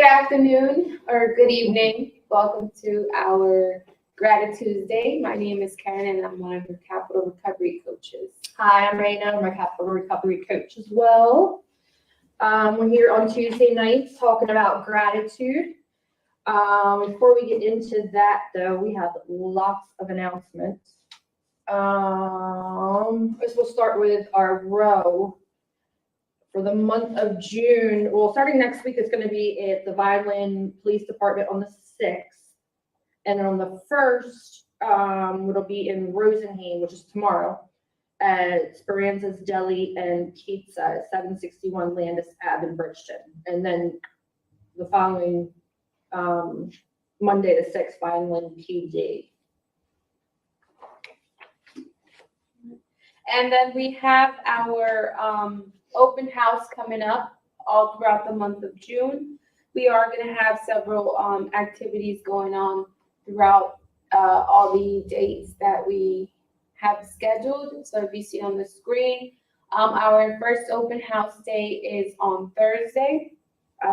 Good afternoon or good evening. Welcome to our GratiTuesday. My name is Karen and I'm one of your capital recovery coaches. Hi, I'm Raina. I'm a capital recovery coach as well. We're here on Tuesday nights talking about gratitude. Before we get into that, though, we have lots of announcements. First we'll start with our row. For the month of June, well, starting next week, it's going to be at the Vineland Police Department on the 6th. And then on the 1st, it'll be in Rosenhain, which is tomorrow, at Speranza's Deli and Pizza at 761 Landis Ave in Bridgeton. And then the following Monday the 6th, Vineland PD. And then we have our open house coming up all throughout the month of June. We are going to have several activities going on throughout all the dates that we have scheduled. So if you see on the screen, our first open house day is on Thursday,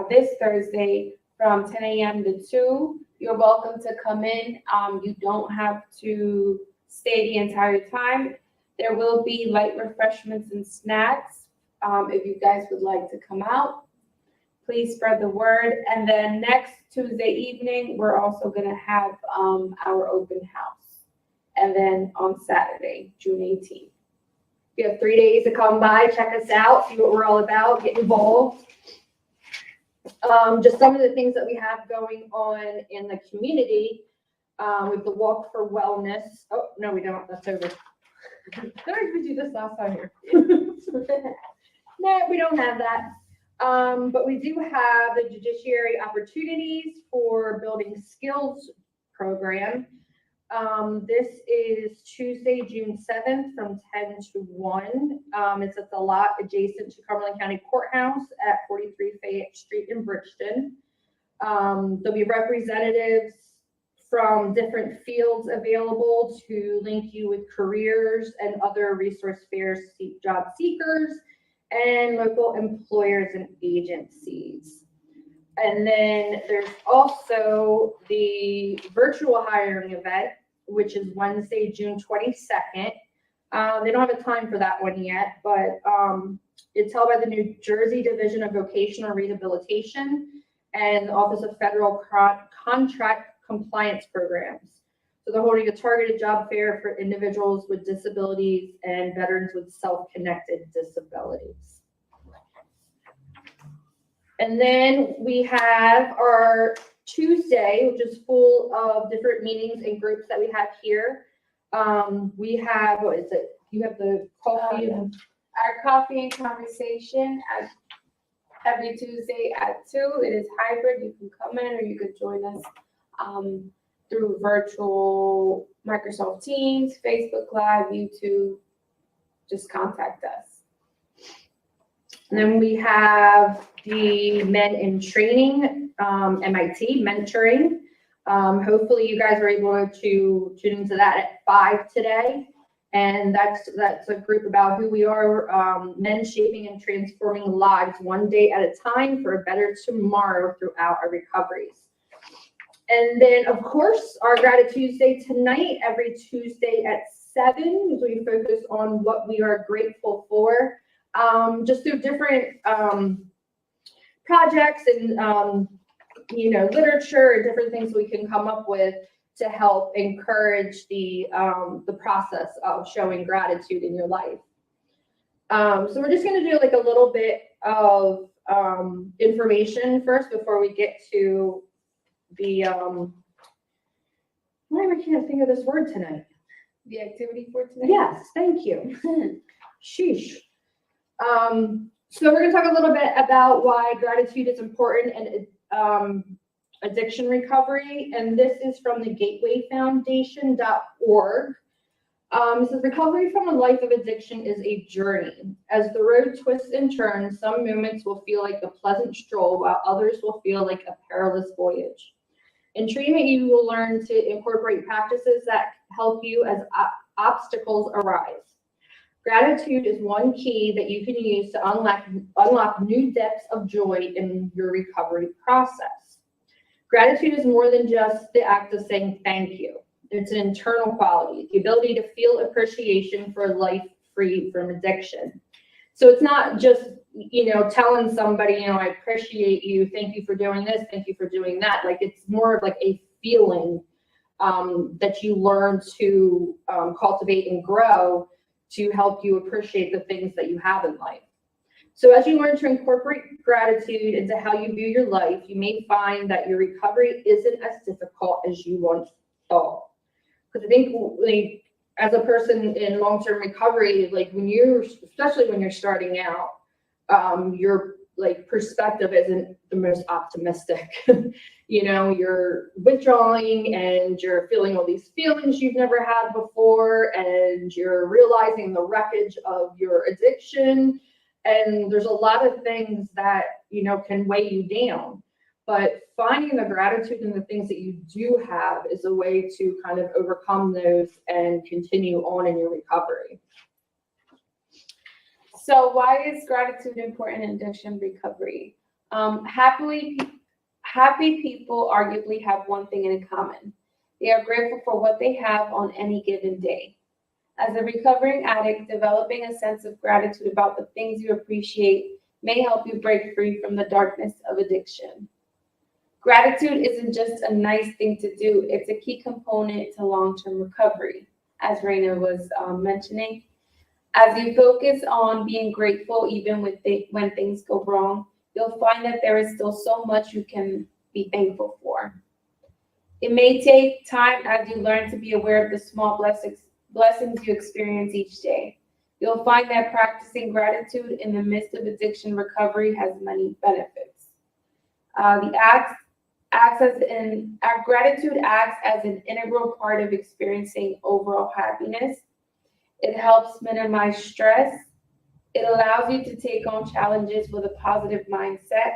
this Thursday from 10 a.m. to 2. You're welcome to come in. You don't have to stay the entire time. There will be light refreshments and snacks. If you guys would like to come out, please spread the word. And then next Tuesday evening, we're also going to have our open house. And then on Saturday, June 18th. You have 3 days to come by, check us out, see what we're all about, get involved. Just some of the things that we have going on in the community with the Walk for Wellness. Oh, no, we don't. That's over. We do this last time here. No, we don't have that. But we do have the Judiciary Opportunities for Building Skills program. This is Tuesday, June 7th from 10 to 1. It's at the lot adjacent to Cumberland County Courthouse at 43 Fayette Street in Bridgeton. There'll be representatives from different fields available to link you with careers and other resource fairs to seek job seekers and local employers and agencies. And then there's also the virtual hiring event, which is Wednesday, June 22nd. They don't have a time for that one yet, but it's held by the New Jersey Division of Vocational Rehabilitation and the Office of Federal Contract Compliance Programs. So they're holding a targeted job fair for individuals with disabilities and veterans with self-connected disabilities. And then we have our Tuesday, which is full of different meetings and groups that we have here. We have, what is it? You have the coffee and our coffee and conversation every Tuesday at 2. It is hybrid. You can come in or you could join us through virtual Microsoft Teams, Facebook Live, YouTube. Just contact us. And then we have the Men in Training, MIT, mentoring. Hopefully you guys were able to tune into that at 5 today. And that's a group about who we are, men shaping and transforming lives one day at a time for a better tomorrow throughout our recoveries. And then, of course, our GratiTuesday tonight, every Tuesday at 7, is we focus on what we are grateful for, just through different projects and, literature and different things we can come up with to help encourage the process of showing gratitude in your life. So we're just going to do like a little bit of information first before we get to the why I can't think of this word tonight. The activity for today? Yes, thank you. Sheesh. So we're going to talk a little bit about why gratitude is important and addiction recovery, and this is from the gatewayfoundation.org. It says recovery from a life of addiction is a journey. As the road twists and turns, some moments will feel like a pleasant stroll, while others will feel like a perilous voyage. In treatment, you will learn to incorporate practices that help you as obstacles arise. Gratitude is one key that you can use to unlock new depths of joy in your recovery process. Gratitude is more than just the act of saying thank you. It's an internal quality, the ability to feel appreciation for a life free from addiction. So it's not just, telling somebody, I appreciate you, thank you for doing this, thank you for doing that. Like, it's more of like a feeling that you learn to cultivate and grow to help you appreciate the things that you have in life. So as you learn to incorporate gratitude into how you view your life, you may find that your recovery isn't as difficult as you once thought. Because I think, like, as a person in long-term recovery, like especially when you're starting out, your like perspective isn't the most optimistic. You're withdrawing and you're feeling all these feelings you've never had before, and you're realizing the wreckage of your addiction. And there's a lot of things that, can weigh you down. But finding the gratitude in the things that you do have is a way to kind of overcome those and continue on in your recovery. So why is gratitude important in addiction recovery? Happy people arguably have one thing in common. They are grateful for what they have on any given day. As a recovering addict, developing a sense of gratitude about the things you appreciate may help you break free from the darkness of addiction. Gratitude isn't just a nice thing to do, it's a key component to long-term recovery, as Raina was mentioning. As you focus on being grateful even when things go wrong, you'll find that there is still so much you can be thankful for. It may take time as you learn to be aware of the small blessings you experience each day. You'll find that practicing gratitude in the midst of addiction recovery has many benefits. Gratitude acts as an integral part of experiencing overall happiness. It helps minimize stress. It allows you to take on challenges with a positive mindset,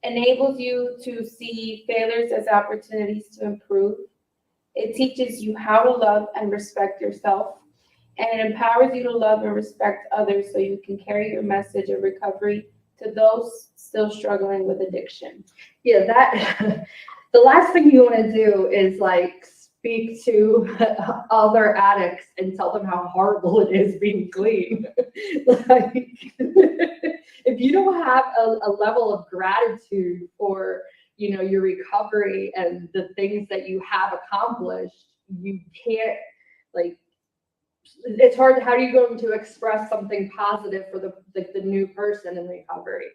enables you to see failures as opportunities to improve. It teaches you how to love and respect yourself, and it empowers you to love and respect others so you can carry your message of recovery to those still struggling with addiction. Yeah, that the last thing you want to do is like speak to other addicts and tell them how horrible it is being clean. Like, if you don't have a level of gratitude for, your recovery and the things that you have accomplished, you can't, like, it's hard. How are you going to express something positive for the new person in recovery?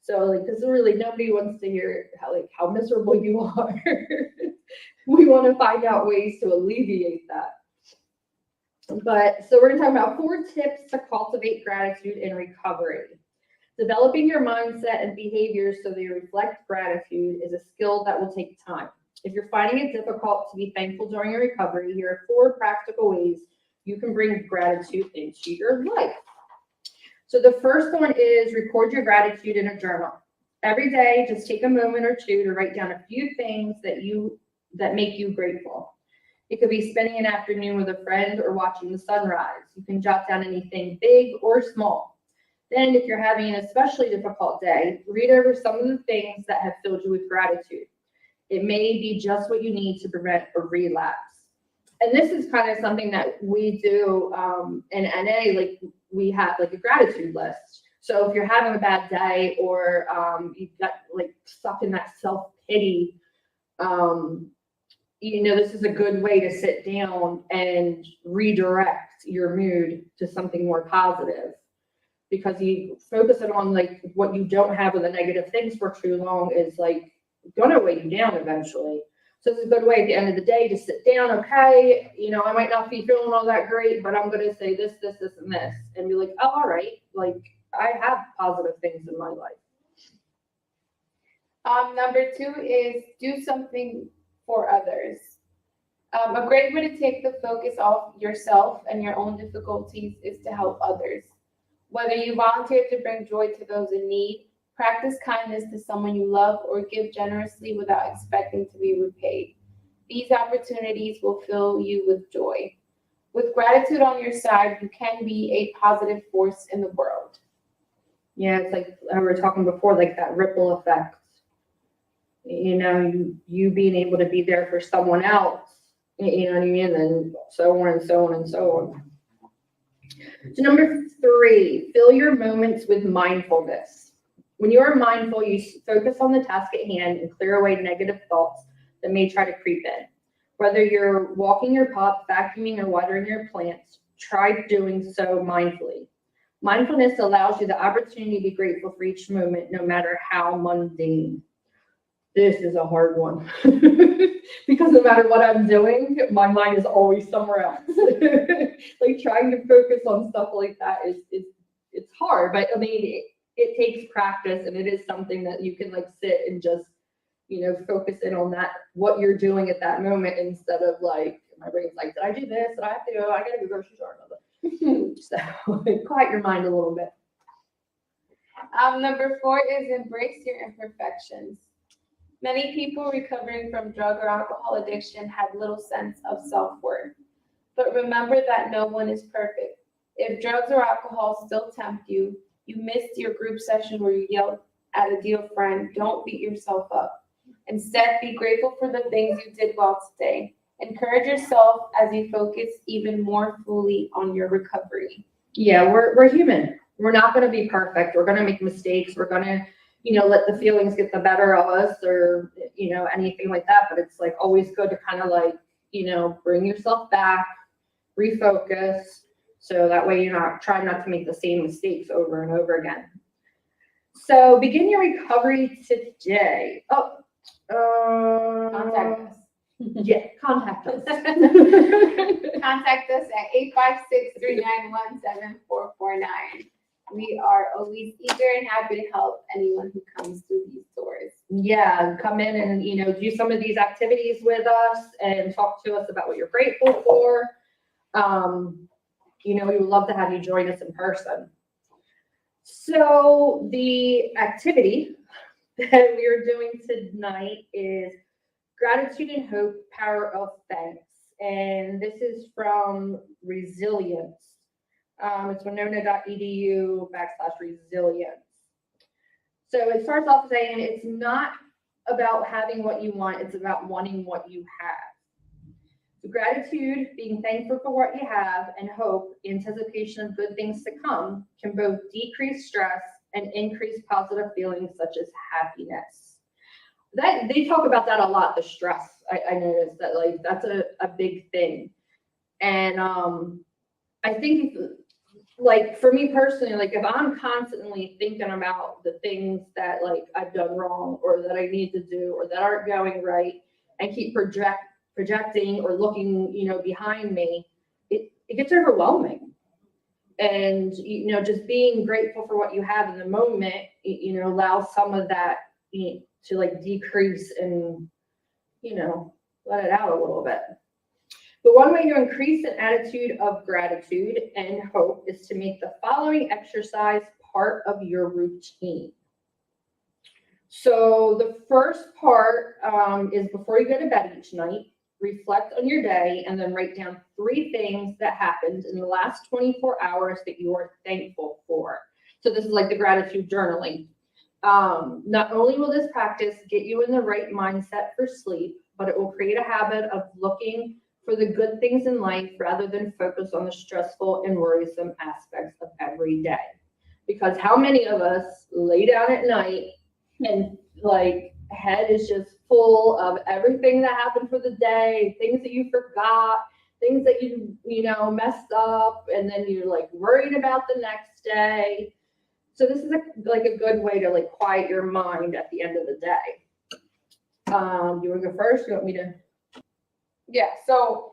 So, like, because really nobody wants to hear how miserable you are. We want to find out ways to alleviate that. But so we're going to talk about 4 tips to cultivate gratitude in recovery. Developing your mindset and behaviors so they reflect gratitude is a skill that will take time. If you're finding it difficult to be thankful during your recovery, here are 4 practical ways you can bring gratitude into your life. So the first one is record your gratitude in a journal. Every day, just take a moment or two to write down a few things that make you grateful. It could be spending an afternoon with a friend or watching the sunrise. You can jot down anything big or small. Then, if you're having an especially difficult day, read over some of the things that have filled you with gratitude. It may be just what you need to prevent a relapse. And this is kind of something that we do in NA, like we have like a gratitude list. So if you're having a bad day or you've got like stuck in that self-pity, this is a good way to sit down and redirect your mood to something more positive, because you focusing on like what you don't have or the negative things for too long is like gonna weigh you down eventually. So it's a good way at the end of the day to sit down. Okay, I might not be feeling all that great, but I'm gonna say this, this, this, and this, and be like, oh, all right, like I have positive things in my life. Number 2 is do something for others. A great way to take the focus off yourself and your own difficulties is to help others. Whether you volunteer to bring joy to those in need, practice kindness to someone you love, or give generously without expecting to be repaid. These opportunities will fill you with joy. With gratitude on your side, you can be a positive force in the world. Yeah, it's like we were talking before, like that ripple effect. You know, you being able to be there for someone else, you know what I mean? And so on and so on and so on. So number 3, fill your moments with mindfulness. When you are mindful, you focus on the task at hand and clear away negative thoughts that may try to creep in. Whether you're walking your pup, vacuuming, or watering your plants, try doing so mindfully. Mindfulness allows you the opportunity to be grateful for each moment, no matter how mundane. This is a hard one because no matter what I'm doing, my mind is always somewhere else. Like trying to focus on stuff like that is it's hard, but I mean it takes practice, and it is something that you can like sit and just, you know, focus in on that, what you're doing at that moment, instead of like my brain's like, did I do this? Did I have to go? I gotta go grocery store. So quiet your mind a little bit. Number 4 is embrace your imperfections. Many people recovering from drug or alcohol addiction have little sense of self-worth. But remember that no one is perfect. If drugs or alcohol still tempt you, you missed your group session where you yelled at a dear friend, don't beat yourself up. Instead, be grateful for the things you did well today. Encourage yourself as you focus even more fully on your recovery. Yeah, we're human. We're not going to be perfect. We're going to make mistakes. We're going to, you know, let the feelings get the better of us, or, you know, anything like that. But it's like always good to kind of like, you know, bring yourself back, refocus, so that way you're not trying not to make the same mistakes over and over again. So begin your recovery today. Contact us. Yeah, contact us. Contact us at 856-391-7449. We are always eager and happy to help anyone who comes through these doors. Yeah, come in and, you know, do some of these activities with us and talk to us about what you're grateful for. You know, we would love to have you join us in person. So the activity that we are doing tonight is Gratitude and Hope, Power of Thanks. And this is from Resilience. It's winona.edu/resilience. So it starts off saying it's not about having what you want, it's about wanting what you have. So gratitude, being thankful for what you have, and hope, anticipation of good things to come, can both decrease stress and increase positive feelings such as happiness. That they talk about that a lot, the stress. I noticed that, like, that's a big thing. And I think, like, for me personally, like, if I'm constantly thinking about the things that, like, I've done wrong or that I need to do or that aren't going right, and keep projecting or looking, you know, behind me, it gets overwhelming. And, you know, just being grateful for what you have in the moment, you know, allows some of that, you know, to like decrease and, you know, let it out a little bit. The one way to increase an attitude of gratitude and hope is to make the following exercise part of your routine. So the first part is before you go to bed each night, reflect on your day and then write down 3 things that happened in the last 24 hours that you are thankful for. So this is like the gratitude journaling. Not only will this practice get you in the right mindset for sleep, but it will create a habit of looking for the good things in life rather than focus on the stressful and worrisome aspects of every day. Because how many of us lay down at night and like head is just full of everything that happened for the day, things that you forgot, things that you know, messed up, and then you're like worried about the next day. So this is like a good way to like quiet your mind at the end of the day. You want to go first? You want me to? Yeah, so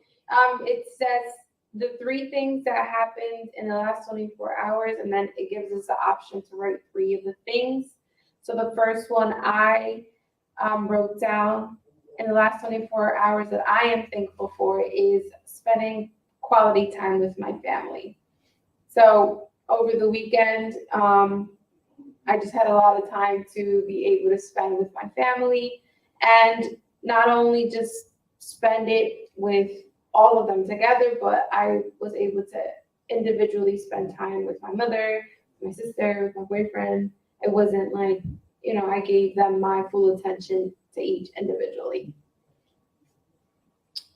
it says the 3 things that happened in the last 24 hours, and then it gives us the option to write 3 of the things. So the first one I wrote down in the last 24 hours that I am thankful for is spending quality time with my family. So over the weekend, I just had a lot of time to be able to spend with my family, and not only just spend it with all of them together, but I was able to individually spend time with my mother, my sister, with my boyfriend. It wasn't like, I gave them my full attention to each individually.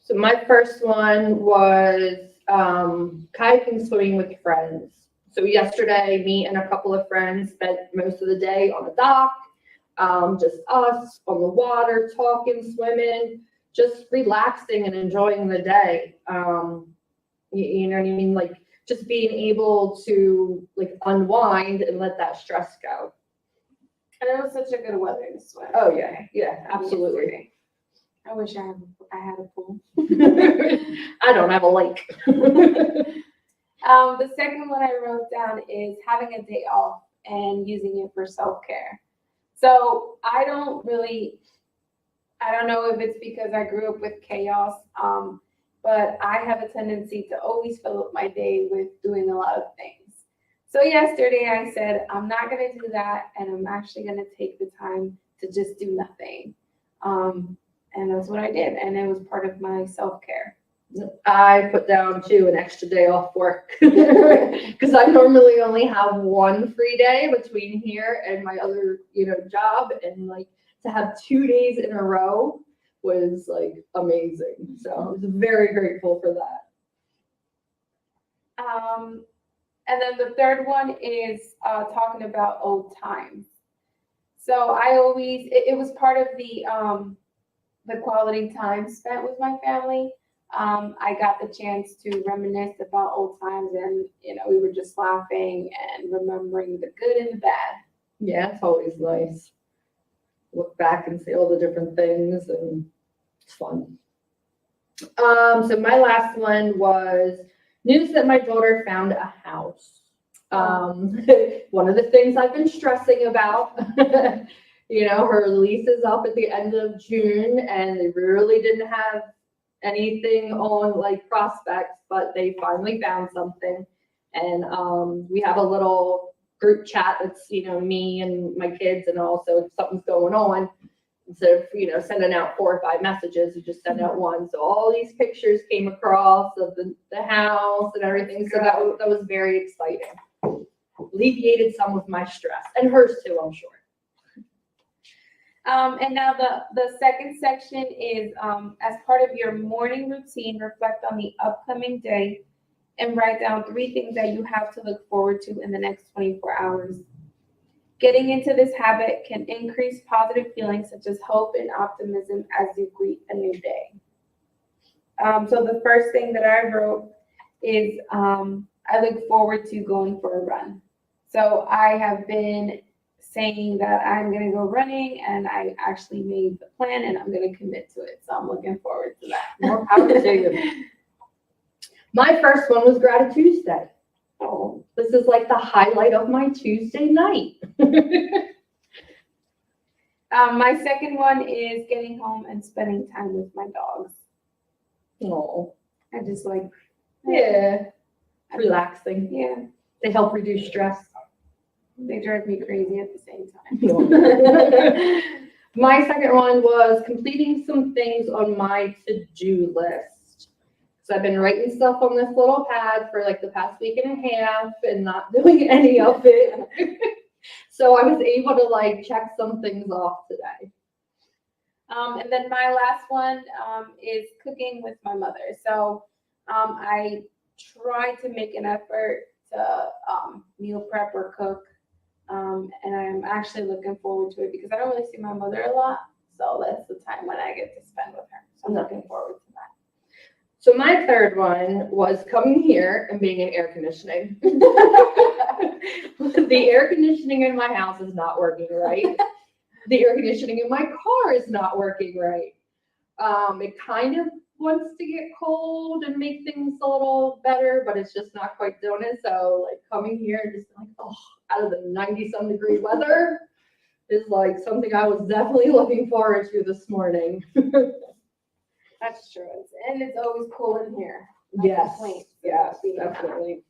So my first one was kayaking, swimming with friends. So yesterday, me and a couple of friends spent most of the day on the dock, just us on the water, talking, swimming, just relaxing and enjoying the day. You know what I mean? Like just being able to like unwind and let that stress go. And it was such a good weather to swim. Oh yeah, absolutely. I wish I had a pool. I don't have a lake. The second one I wrote down is having a day off and using it for self-care. So I don't know if it's because I grew up with chaos, but I have a tendency to always fill up my day with doing a lot of things. So yesterday I said, I'm not going to do that, and I'm actually going to take the time to just do nothing. And that's what I did, and it was part of my self-care. I put down too an extra day off work because I normally only have one free day between here and my other, job, and like to have 2 days in a row was like amazing. So I was very grateful for that. And then the third one is talking about old times. So I always, it was part of the quality time spent with my family. I got the chance to reminisce about old times, and we were just laughing and remembering the good and the bad. Yeah, it's always nice. Look back and see all the different things, and it's fun. So my last one was news that my daughter found a house. One of the things I've been stressing about. Her lease is up at the end of June, and they really didn't have anything on like prospects, but they finally found something. And we have a little group chat that's, me and my kids, and also if something's going on, instead of, sending out 4 or 5 messages, you just send out one. So all these pictures came across of the house and everything. So that was very exciting. Alleviated some of my stress, and hers too, I'm sure. And now the second section is, as part of your morning routine, reflect on the upcoming day and write down 3 things that you have to look forward to in the next 24 hours. Getting into this habit can increase positive feelings such as hope and optimism as you greet a new day. So the first thing that I wrote is, I look forward to going for a run. So I have been saying that I'm going to go running, and I actually made the plan, and I'm going to commit to it. So I'm looking forward to that. More power to you. My first one was GratiTuesday. Oh, this is like the highlight of my Tuesday night. My second one is getting home and spending time with my dogs. Oh, I just like, yeah, relaxing. Yeah, They help reduce stress. They drive me crazy at the same time. My second one was completing some things on my to-do list. So I've been writing stuff on this little pad for like the past week and a half and not doing any of it. So I was able to like check some things off today. And then my last one is cooking with my mother. So I try to make an effort to meal prep or cook. And I'm actually looking forward to it because I don't really see my mother a lot. So that's the time when I get to spend with her. So I'm looking forward to that. So my third one was coming here and being in air conditioning. The air conditioning in my house is not working right. The air conditioning in my car is not working right. It kind of wants to get cold and make things a little better, but it's just not quite doing it. So like coming here and just like, out of the 90-some degree weather is like something I was definitely looking forward to this morning. That's true. And it's always cool in here. Yes, definitely.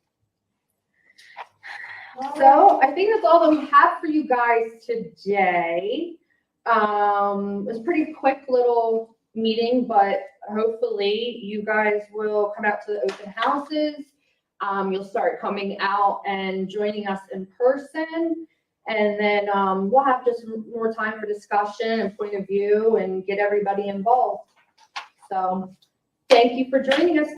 So I think that's all that we have for you guys today. It was a pretty quick little meeting, but hopefully you guys will come out to the open houses. You'll start coming out and joining us in person. And then, we'll have just more time for discussion and point of view and get everybody involved. So thank you for joining us